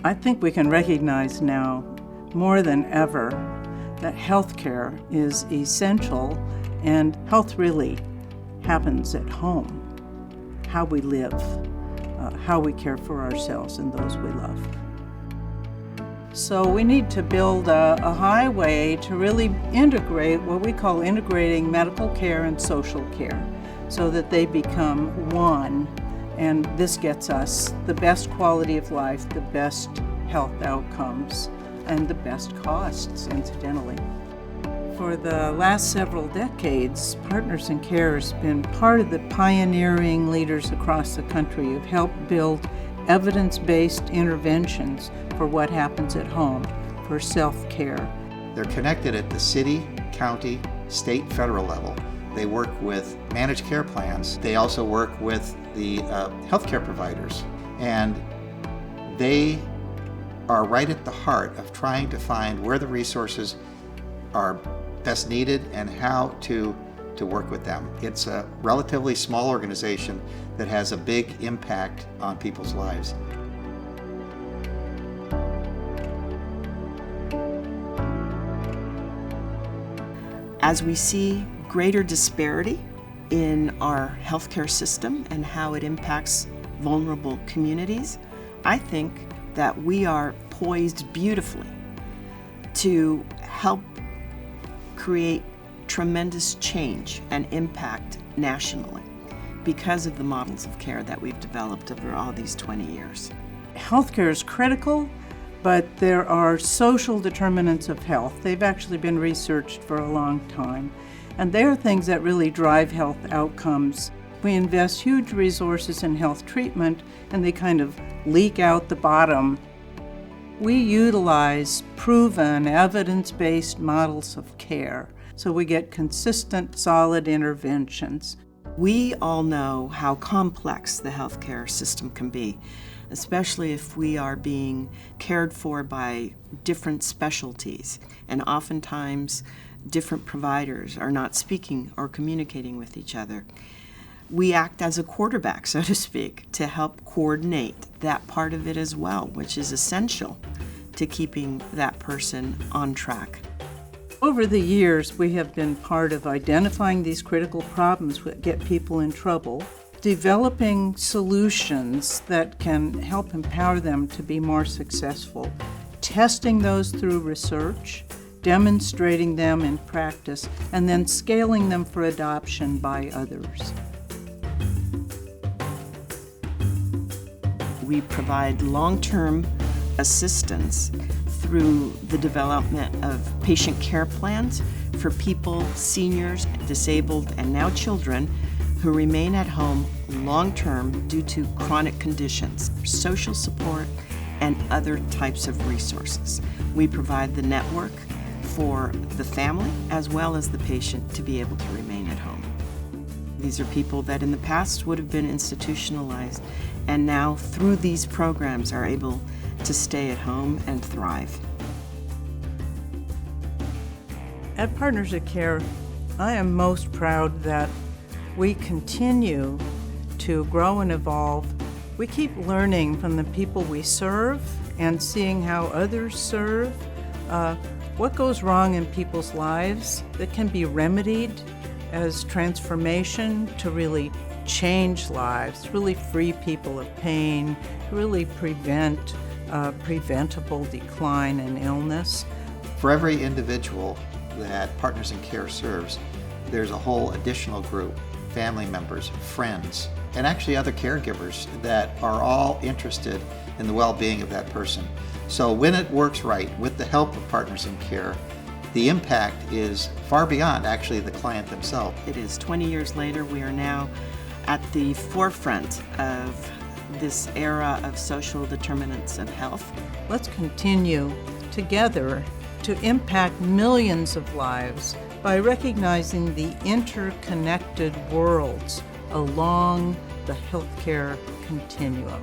I think we can recognize now more than ever that healthcare is essential, and health really happens at home. How we live, how we care for ourselves and those we love. So we need to build a highway to really integrate what we call integrating medical care and social care so that they become one. And this gets us the best quality of life, the best health outcomes, and the best costs, incidentally. For the last several decades, Partners in Care has been part of the pioneering leaders across the country who've helped build evidence-based interventions for what happens at home, for self-care. They're connected at the city, county, state, federal level. They work with managed care plans. They also work with the healthcare providers. And they are right at the heart of trying to find where the resources are best needed and how to work with them. It's a relatively small organization that has a big impact on people's lives. As we see greater disparity in our healthcare system and how it impacts vulnerable communities, I think that we are poised beautifully to help create tremendous change and impact nationally because of the models of care that we've developed over all these 20 years. Healthcare is critical, but there are social determinants of health. They've actually been researched for a long time, and they are things that really drive health outcomes. We invest huge resources in health treatment, and they kind of leak out the bottom. We utilize proven, evidence-based models of care, so we get consistent, solid interventions. We all know how complex the healthcare system can be, especially if we are being cared for by different specialties, and oftentimes different providers are not speaking or communicating with each other. We act as a quarterback, so to speak, to help coordinate that part of it as well, which is essential to keeping that person on track. Over the years, we have been part of identifying these critical problems that get people in trouble, developing solutions that can help empower them to be more successful, testing those through research, demonstrating them in practice, and then scaling them for adoption by others. We provide long-term assistance through the development of patient care plans for people, seniors, disabled, and now children who remain at home long-term due to chronic conditions, social support, and other types of resources. We provide the network for the family as well as the patient to be able to remain at home. These are people that in the past would have been institutionalized, and now through these programs are able to stay at home and thrive. At Partners in Care, I am most proud that we continue to grow and evolve. We keep learning from the people we serve and seeing how others serve. What goes wrong in people's lives that can be remedied as transformation to really change lives, really free people of pain, really prevent preventable decline and illness. For every individual that Partners in Care serves, there's a whole additional group, family members, friends, and actually other caregivers that are all interested in the well-being of that person. So when it works right, with the help of Partners in Care, the impact is far beyond actually the client themselves. It is 20 years later, we are now at the forefront of this era of social determinants of health. Let's continue together to impact millions of lives by recognizing the interconnected worlds along the healthcare continuum.